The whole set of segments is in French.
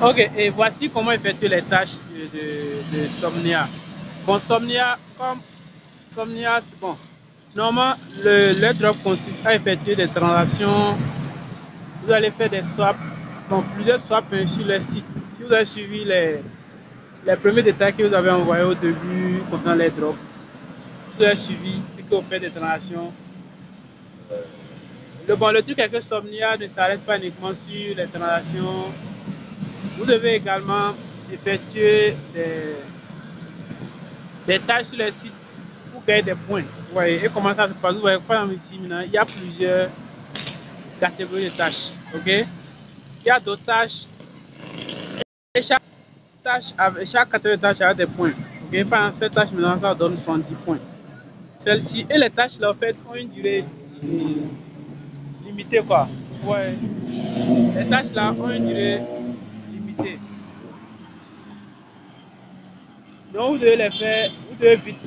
Ok, et voici comment effectuer les tâches de Somnia. Bon, Somnia, comme Somnia, bon, normalement, le drop consiste à effectuer des transactions. Vous allez faire des swaps, bon, plusieurs swaps sur le site. Si vous avez suivi les premiers détails que vous avez envoyés au début concernant les drops, si vous avez suivi et que vous faites des transactions, le truc est que Somnia ne s'arrête pas uniquement sur les transactions. Vous devez également effectuer des tâches sur le site pour gagner des points. Ouais, et comment ça se passe? Vous voyez, par exemple, ici, maintenant, il y a plusieurs catégories de tâches. Ok? Il y a d'autres tâches. Et chaque catégorie de tâches a des points. Ok? Par exemple, cette tâche, maintenant, ça donne 70 points. Celle-ci et les tâches, là, en fait, ont une durée limitée, quoi. Ouais. Les tâches, là, ont une durée limitée. Donc, vous devez les faire, vous devez vite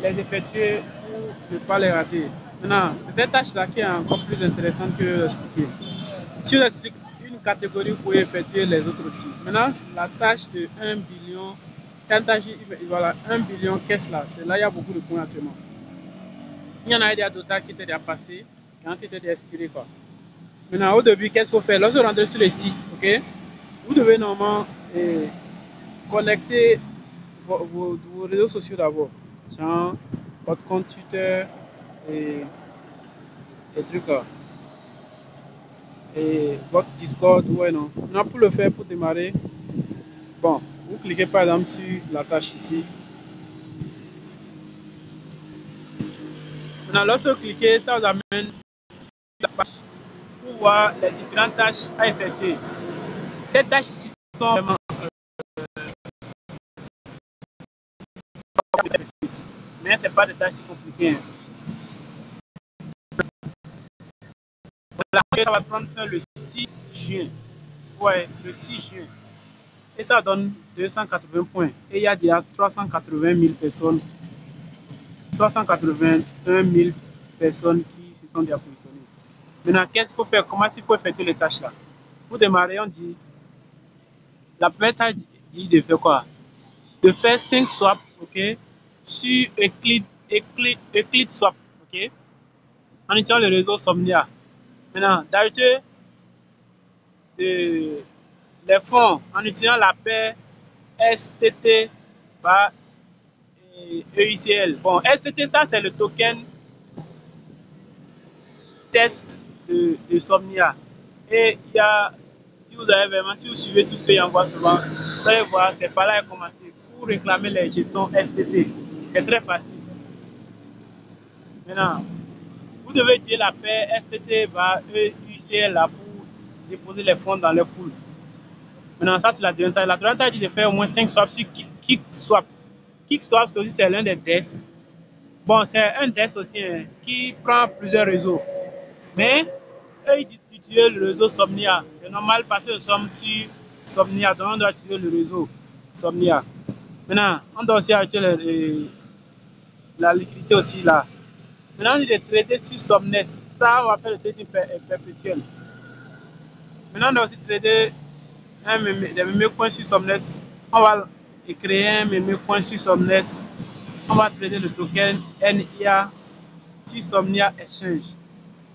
les effectuer pour ne pas les rater. Maintenant, c'est cette tâche-là qui est encore plus intéressante que expliquer. Si je vous explique une catégorie, vous pouvez effectuer les autres aussi. Maintenant, la tâche de 1 billion, quand voilà, 1 billion, qu'est-ce là? C'est là, il y a beaucoup de points actuellement. Il y en a d'autres qui étaient déjà passés, qui ont été déjà expirés, quoi. Maintenant, au début, qu'est-ce qu'il faut faire? Lorsque vous rentrez sur le site, ok, vous devez normalement connecter vos réseaux sociaux d'abord, genre votre compte Twitter et des trucs là, et votre Discord, ouais non. Non, pour le faire, pour démarrer, bon, vous cliquez par exemple sur la tâche ici. Maintenant, lorsque vous cliquez, ça vous amène sur la page pour voir les différentes tâches à effectuer. Ces tâches ici sont vraiment mais c'est pas des tâches si compliquées. Voilà, ça va prendre fin le 6 juin. Ouais, le 6 juin. Et ça donne 280 points. Et il y a déjà 380 000 personnes, 381 000 personnes qui se sont déjà positionnées. Maintenant, qu'est-ce qu'il faut faire? Comment il faut effectuer les tâches là? Pour démarrer, on dit, la première tâche dit de faire quoi? De faire 5 swaps, ok? Sur Euclid Swap, ok? En utilisant le réseau Somnia. Maintenant, d'ajouter les fonds en utilisant la paire STT par EICL. Bon, STT, ça, c'est le token test de Somnia. Et il y a, si vous avez vraiment, si vous suivez tout ce que j'envoie souvent, vous allez voir, c'est par là à commencer pour réclamer les jetons STT. C'est très facile. Maintenant, vous devez utiliser la paire STT par EICL là pour déposer les fonds dans le pool. Maintenant, ça, c'est la deuxième taille. La troisième taille dit de faire au moins 5 swaps sur KickSwap. KickSwap, c'est aussi l'un des DES. Bon, c'est un DES aussi hein, qui prend plusieurs réseaux. Mais eux, ils disent d'utiliser le réseau Somnia. C'est normal parce que nous sommes sur Somnia, donc on doit utiliser le réseau Somnia. Maintenant, on doit aussi ajouter la liquidité aussi là. Maintenant, on dit de trader sur Somnes. Ça, on va faire le trading perpétuel. Maintenant, on doit aussi trader des mémés coins sur Somnes. On va créer un mémé coin sur Somnes. On va trader le token NIA sur Somnia Exchange.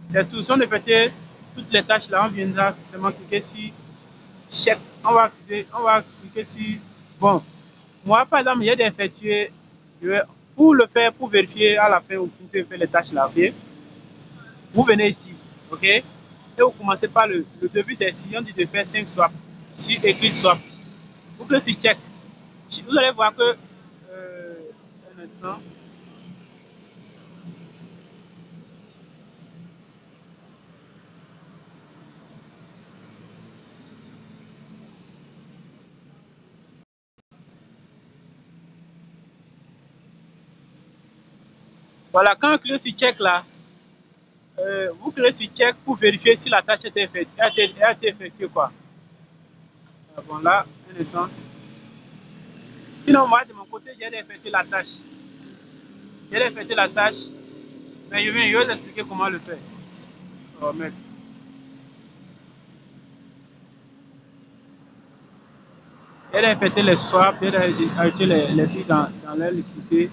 C'est tout. Si on effectue toutes les tâches là, on viendra seulement cliquer sur check. On va cliquer sur bon. Moi, par exemple, il y a d'effectuer. Pour le faire, pour vérifier à la fin, vous finissez de faire les tâches là, ok? Vous venez ici, ok? Et vous commencez par le début, c'est ici. On dit de faire 5 swaps sur Eclipse Swap. Vous cliquez sur check. Vous allez voir que un instant. Voilà, quand vous cliquez sur check là, vous cliquez sur check pour vérifier si la tâche a été effectuée. Quoi. Bon, là, un instant. Sinon, moi, de mon côté, j'ai effectué la tâche. J'ai effectué la tâche, mais je vais vous expliquer comment le faire. Oh, mec. Elle a effectué les swaps, elle a ajouté les trucs dans leur liquidité.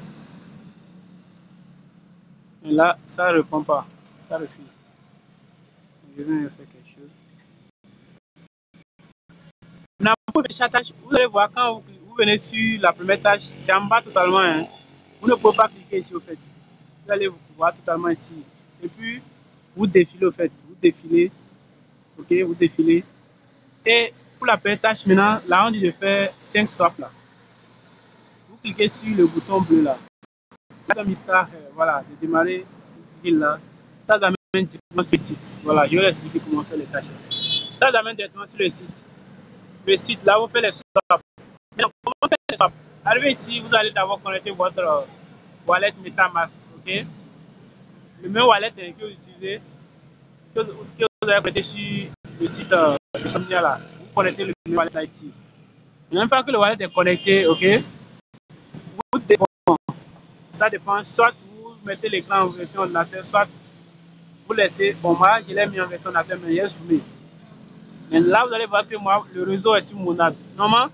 Et là, ça ne répond pas. Ça refuse. Je vais faire quelque chose. Maintenant, pour chaque tâche, vous allez voir quand vous venez sur la première tâche, c'est en bas totalement. Hein. Vous ne pouvez pas cliquer ici au fait. Vous allez vous voir totalement ici. Et puis, vous défilez au fait. Vous défilez. Ok, vous défilez. Et pour la première tâche, maintenant, là, on dit de faire 5 swaps là. Vous cliquez sur le bouton bleu là. Là, voilà, de démarrer. Vous cliquez là. Ça vous amène directement sur le site. Voilà, je vais vous expliquer comment faire les tâches. Ça vous amène directement sur le site. Le site là, vous faites les swaps. Mais comment faire les swaps? Arrivé ici, vous allez d'abord connecter votre wallet MetaMask. Ok? Le même wallet que vous utilisez, que vous avez connecté sur le site de Somnia là. Vous connectez le même wallet là ici. Une fois que le wallet est connecté, ok, vous dépend, ça dépend, soit vous mettez l'écran en version ordinateur, soit vous laissez, bon moi je l'ai mis en version ordinateur, mais il est zoomé. Mais là vous allez voir que moi, le réseau est sur mon app. Normalement,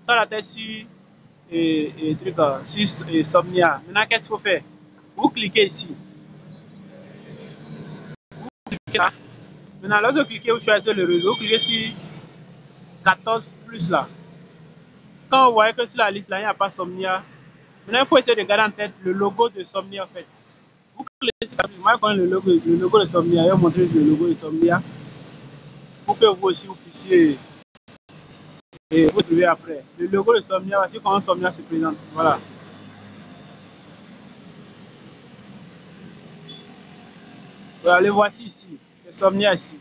ça la tête sur, sur Somnia. Maintenant, qu'est-ce qu'il faut faire? Vous cliquez ici. Vous cliquez là. Maintenant, lorsque vous cliquez, vous choisissez le réseau, vous cliquez sur 14 plus là. Quand vous voyez que sur la liste là, il n'y a pas Somnia, maintenant il faut essayer de garder en tête le logo de Somnia en fait. Vous cliquez sur moi je connais le logo de Somnia, je vais vous montrer le logo de Somnia pour que vous aussi vous puissiez vous trouver après. Le logo de Somnia, voici comment Somnia se présente. Voilà. Voilà, le voici ici. C'est Somnia ici.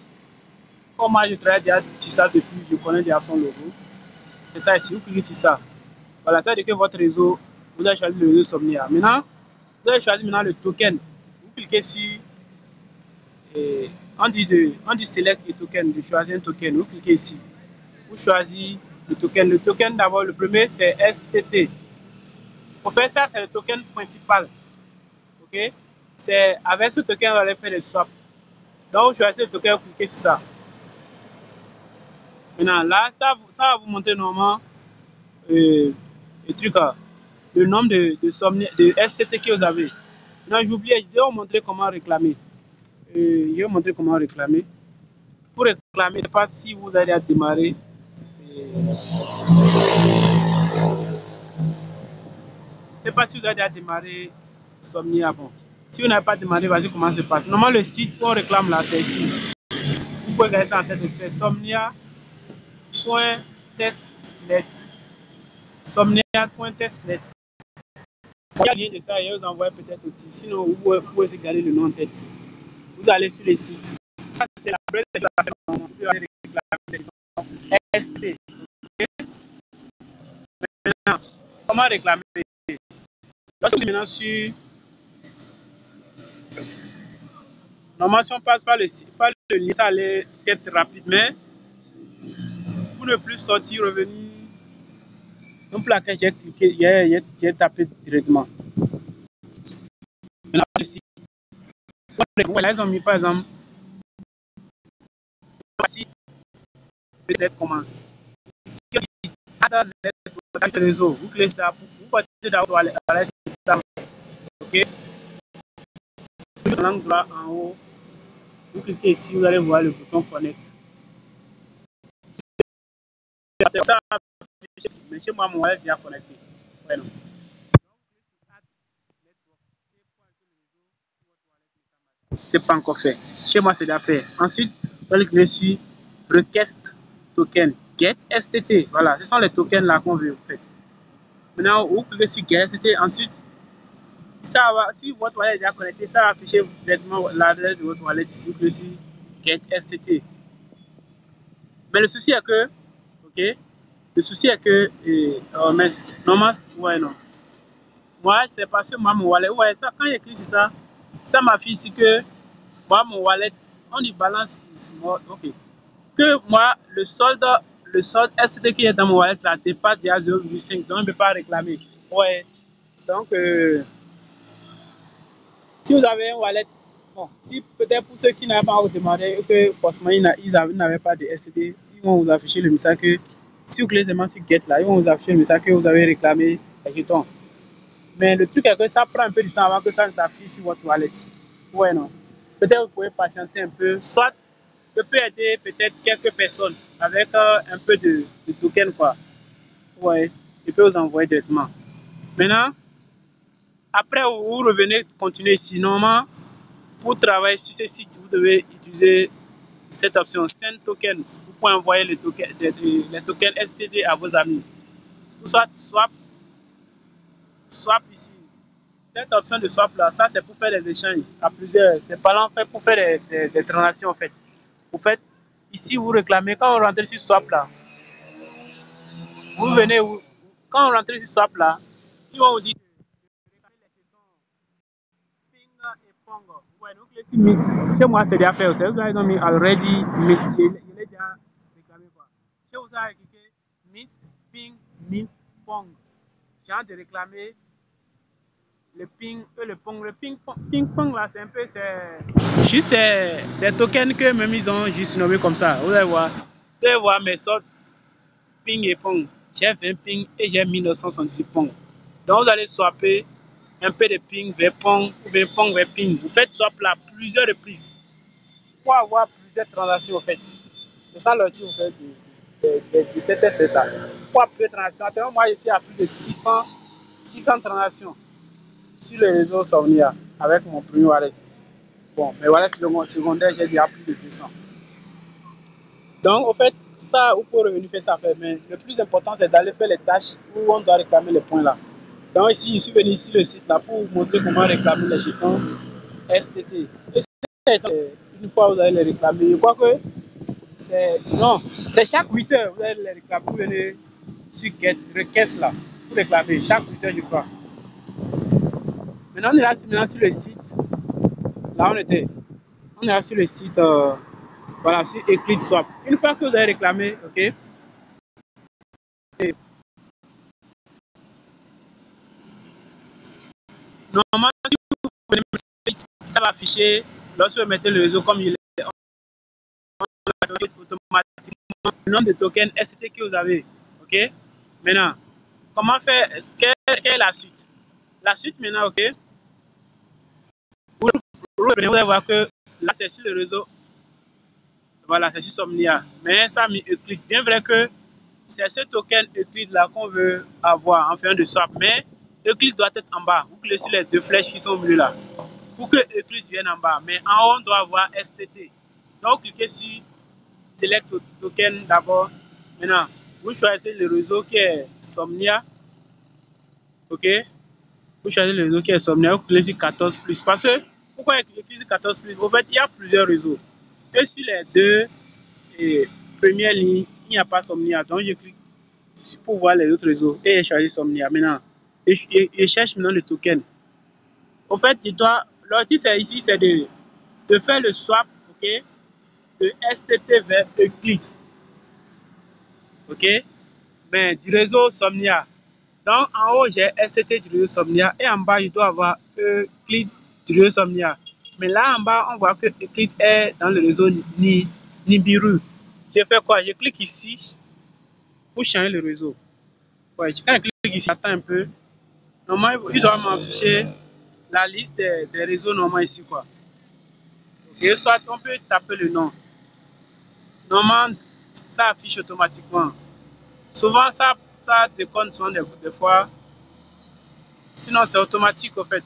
Comme moi je travaille déjà sur ça depuis, je connais déjà son logo. C'est ça ici, vous cliquez sur ça. Voilà, ça veut dire que votre réseau, vous avez choisi le réseau Somnia. Maintenant, vous avez choisi maintenant le token. Vous cliquez sur, on dit select et token, de choisir un token. Vous cliquez ici. Vous choisissez le token. Le token d'abord, le premier c'est STT. Pour faire ça, c'est le token principal. Ok? C'est avec ce token, on va faire les swaps. Donc, vous choisissez le token, vous cliquez sur ça. Maintenant, là, ça va vous montrer normalement le truc, le nombre de STT que vous avez. Maintenant, j'ai oublié, je vais vous montrer comment réclamer. Je vais vous montrer comment réclamer. Pour réclamer, je ne sais pas si vous allez à démarrer. Je ne sais pas si vous avez déjà démarré Somnia avant. Si vous n'avez pas démarré, vas-y comment ça se passe. Normalement, le site qu'on réclame là, c'est ici. Vous pouvez regarder ça en tête de c'est somnia.testnet. Somnia.testnet. Il y a lien de ça, je vous envoie peut-être aussi. Sinon, vous pouvez aussi garder le nom en tête. Vous allez sur le site. Ça, c'est la première chose à faire. Vous pouvez réclamer ST. Maintenant, comment réclamer? Lorsque vous maintenant sur. Normalement, si on passe par le lien, ça allait être rapide, mais pour ne plus sortir, revenir, non plus laquelle j'ai cliqué, j'ai tapé directement. Maintenant, le site. Voilà, ils ont mis par exemple, voici, peut-être commence. Si on dit, attends, le réseau, vous cliquez ça, vous partez d'abord à l'aide de ça. Ok? Dans l'angle là en haut, vous cliquez ici, vous allez voir le bouton connect. Ça, mais chez moi, mon wallet est déjà connecté. Ouais, non. C'est pas encore fait. Chez moi, c'est déjà fait. Ensuite, vous allez cliquer sur Request Token. Get STT. Voilà, ce sont les tokens là qu'on veut en fait. Maintenant, vous cliquez sur Get STT. Ensuite, ça va, si votre wallet est déjà connecté, ça va afficher directement l'adresse de votre wallet ici. Vous cliquez sur Get STT. Mais le souci est que, ok, le souci est que, normalement, ouais, non. Moi, c'est parce que moi, mon wallet, ouais, ça, quand j'écris sur ça, ça m'affiche ici que moi, mon wallet, on y balance small, ok. Que moi, le solde STT qui est dans mon wallet, là, dépasse déjà 0,5, donc je ne peux pas réclamer. Ouais. Donc, si vous avez un wallet, bon, si peut-être pour ceux qui n'avaient pas demandé que forcément ils n'avaient pas de STT, ils vont vous afficher le message que Si vous cliquez seulement sur Get là, ils vont vous afficher le message que vous avez réclamé les jetons. Mais le truc est que ça prend un peu de temps avant que ça ne s'affiche sur votre wallet. Ouais, non. Peut-être vous pouvez patienter un peu. Soit, je peux aider peut-être quelques personnes avec un peu de token, quoi. Ouais, je peux vous envoyer directement. Maintenant, après, vous revenez continuer ici. Normalement, pour travailler sur ce site, vous devez utiliser cette option Send Tokens. Vous pouvez envoyer les tokens STD à vos amis. Ou soit swap ici. Cette option de swap là, ça c'est pour faire des échanges à plusieurs. C'est pas là en fait pour faire des transactions en fait. Vous faites ici, vous réclamez, quand vous rentrez sur swap là, vous venez, quand vous rentrez sur swap là, ils vont vous dire Ping et Pong. Ouais, donc les mix, chez moi c'est déjà fait aussi. Vous avez mis already mix, il est déjà réclamé quoi. Chez vous avez cliqué mix, ping, mix, Pong. J'ai hâte de réclamer le ping et le pong. Le ping-pong là, c'est un peu, c'est juste des tokens que même ils ont juste nommé comme ça. Vous allez voir mes sortes ping et pong. J'ai 20 ping et j'ai 1978 pong. Donc vous allez swapper un peu de ping vers pong ou bien pong vers ping. Vous faites swap là plusieurs reprises pour avoir plusieurs transactions en fait. C'est ça l'outil en fait de cette test là. Pour avoir plusieurs transactions. Actuellement, moi je suis à plus de 600 transactions sur le réseau Somnia avec mon premier wallet. Bon, mais voilà, sur le secondaire, j'ai déjà plus de 200. Donc, en fait, ça, vous pouvez revenir faire ça. Mais le plus important, c'est d'aller faire les tâches où on doit réclamer les points là. Donc, ici, je suis venu sur le site là pour vous montrer comment réclamer les jetons STT. Et une fois vous allez les réclamer, je crois que c'est. Non, c'est chaque 8 heures, vous allez les réclamer. Vous venez sur Request là, pour réclamer chaque 8 heures, je crois. Maintenant, on est là maintenant sur le site. Là, on est là sur le site, voilà, sur Eclipse Swap. Une fois que vous avez réclamé, ok, et normalement, si vous venez sur le site, ça va afficher, lorsque vous mettez le réseau comme il est, on affiche automatiquement le nombre de tokens ST que vous avez, ok. Maintenant, comment faire, quelle est la suite? La suite maintenant, ok, vous allez voir que là, c'est sur le réseau, voilà, c'est sur Somnia, mais ça a mis Eclipse. Bien vrai que c'est ce token Eclipse là qu'on veut avoir en faisant de swap, mais Eclipse doit être en bas. Vous cliquez sur les deux flèches qui sont au milieu là pour que Eclipse vienne en bas, mais en haut on doit avoir STT. Donc cliquez sur Select Token d'abord. Maintenant, vous choisissez le réseau qui est Somnia, ok. Vous choisissez le réseau qui est Somnia, vous cliquez sur 14 plus. Parce que pourquoi cliquez sur 14 plus? En fait, il y a plusieurs réseaux. Et sur les deux premières lignes, il n'y a pas Somnia. Donc je clique pour voir les autres réseaux et choisir Somnia maintenant. Et je cherche maintenant le token. En fait, l'outil c'est ici, c'est de faire le swap, ok, de STT vers Eclipse, ok, mais du réseau Somnia. Donc en haut, j'ai STT du réseau Somnia et en bas, il doit avoir Eclipse du réseau Somnia. Mais là en bas, on voit que Eclipse est dans le réseau Nibiru. Je fais quoi? Je clique ici pour changer le réseau. Ouais, quand je clique ici, j'attends un peu. Normalement, il doit m'afficher la liste des réseaux normaux ici, quoi. Et soit on peut taper le nom. Normalement, ça affiche automatiquement. Souvent, ça déconne souvent des fois. Sinon, c'est automatique, en fait.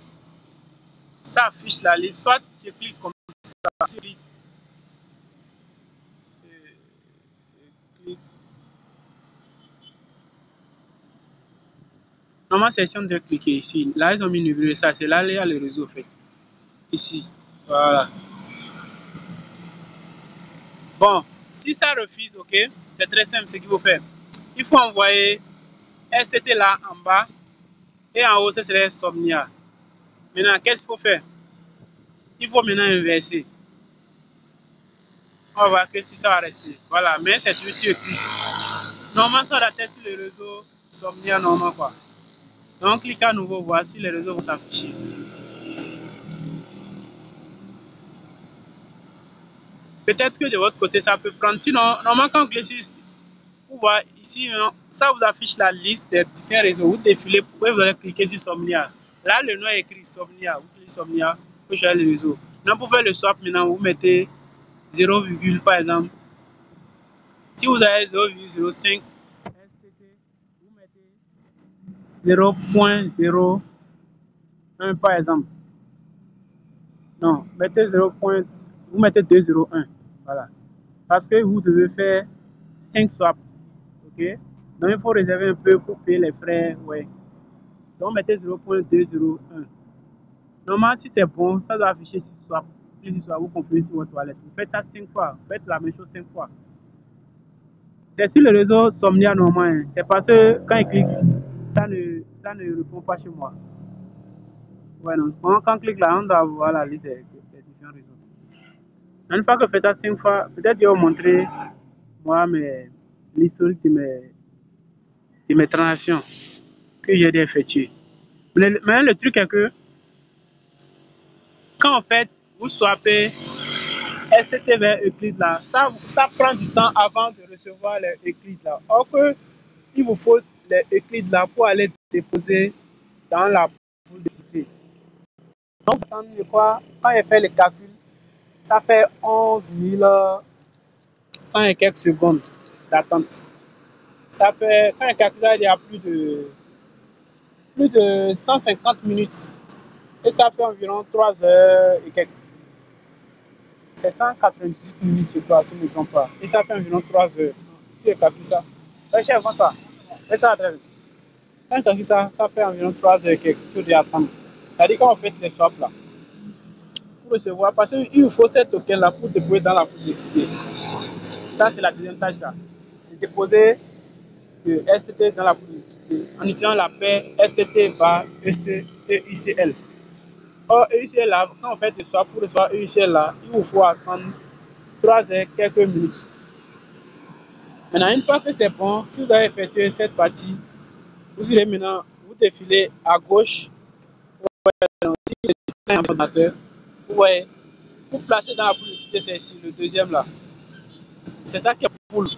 Ça affiche la liste. Soit je clique comme ça, je clique, clique. Normalement, c'est si on doit cliquer ici. Là, ils ont mis numéro ça. C'est là, il y a le réseau, en fait. Ici. Voilà. Bon, si ça refuse, ok, c'est très simple ce qu'il faut faire. Il faut envoyer ST là en bas et en haut, ce serait Somnia. Maintenant, qu'est-ce qu'il faut faire? Il faut maintenant inverser. On va voir que si ça va rester. Voilà, mais c'est toujours sur clic. Normalement, ça doit être sur le réseau Somnia normal, quoi. Donc, clique à nouveau, voici les réseaux vont s'afficher. Peut-être que de votre côté, ça peut prendre. Sinon, normalement, quand on clique sur Pour voir ici, ça vous affiche la liste des différents réseaux. Vous défilez, vous allez cliquer sur Somnia. Là, le nom est écrit Somnia. Vous cliquez sur Somnia, vous choisissez le réseau. Maintenant, pour faire le swap, maintenant, vous mettez 0, par exemple. Si vous avez 0,05 vous mettez 0,01 par exemple. Non, mettez 0. Vous mettez 2,01. Voilà. Parce que vous devez faire 5 swaps. Ok? Donc il faut réserver un peu pour payer les frais. Ouais. Donc mettez 0,201. Normalement, si c'est bon, ça doit afficher 6 swaps. Plus 6 swaps, vous comprenez sur votre toilette. Vous faites ça 5 fois. Vous faites la même chose 5 fois. C'est sur le réseau Somnia normal. C'est parce que quand il clique, ça ne répond pas chez moi. Ouais, non. Quand on clique là, on doit voir la liste des différents réseaux. Une fois que vous faites ça 5 fois, peut-être je vais vous montrer moi l'historique de mes transactions que j'ai effectuées. Mais le truc est que quand en fait vous swappez SCT vers Euclid là, ça prend du temps avant de recevoir les Euclid là. Or que il vous faut les Euclid là pour aller déposer dans la poule de liquidité. Donc je crois, quand il fait le calcul, ça fait 11 100 et quelques secondes d'attente. Ça fait, quand il calcule ça, il y a plus de 150 minutes. Et ça fait environ 3 heures et quelques. C'est 198 minutes, je crois, si je ne me trompe pas. Et ça fait environ 3 heures. Si je calcule ça. Ouais, chef, comment ça? Et ça, très bien. Quand je calcule ça, ça fait environ 3 heures et quelques. Il faut attendre. C'est-à-dire quand on fait les swaps là, pour recevoir, parce qu'il vous faut ces tokens là pour déposer dans la poule de liquidité. Ça, c'est la deuxième tâche, ça. De déposer de SCT dans la poule de liquidité en utilisant la paire SCT par EUCL. Or, EUCL là, quand on fait le swap, pour recevoir EUCL là, il vous faut attendre 3 heures, quelques minutes. Maintenant, une fois que c'est bon, si vous avez effectué cette partie, vous irez maintenant, vous défilez à gauche, vous placez dans la poule de liquidité, c'est ici, le deuxième là. C'est ça qui est poule.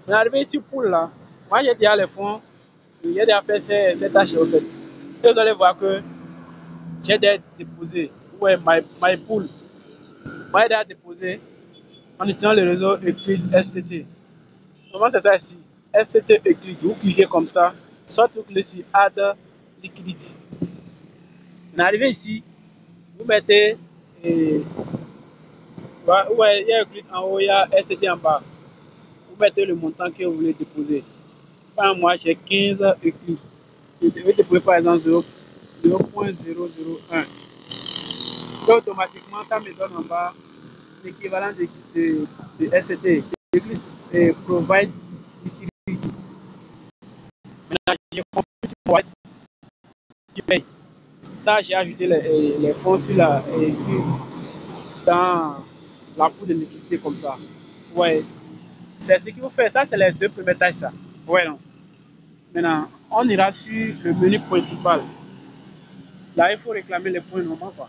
Vous arrivez ici, poule là. Moi, j'ai déjà les fonds, j'ai déjà fait ces tâches en fait. Et vous allez voir que j'ai déjà déposé, ouais, my pool. Moi, j'ai déjà déposé en utilisant le réseau Euclid STT. Normalement, c'est ça ici. STT Euclid. Vous cliquez comme ça, soit vous cliquez sur Add Liquidity. Vous arrivez ici, vous mettez, ouais, il y a Euclid en haut, il y a STT en bas. Vous mettez le montant que vous voulez déposer. Par exemple, moi, j'ai 15 Euclid. Je vais déposer par exemple 0,001. Et automatiquement, ça me donne en bas l'équivalent de SCT, de Provide Liquidity. Maintenant, j'ai confirmé sur Provide, je paye. Ça, j'ai ajouté les fonds dans la poule de liquidité comme ça. Ouais, c'est ce qu'il faut faire. Ça, c'est les deux premières tâches, ça. Ouais, non. Maintenant, on ira sur le menu principal. Là, il faut réclamer les points normaux, quoi.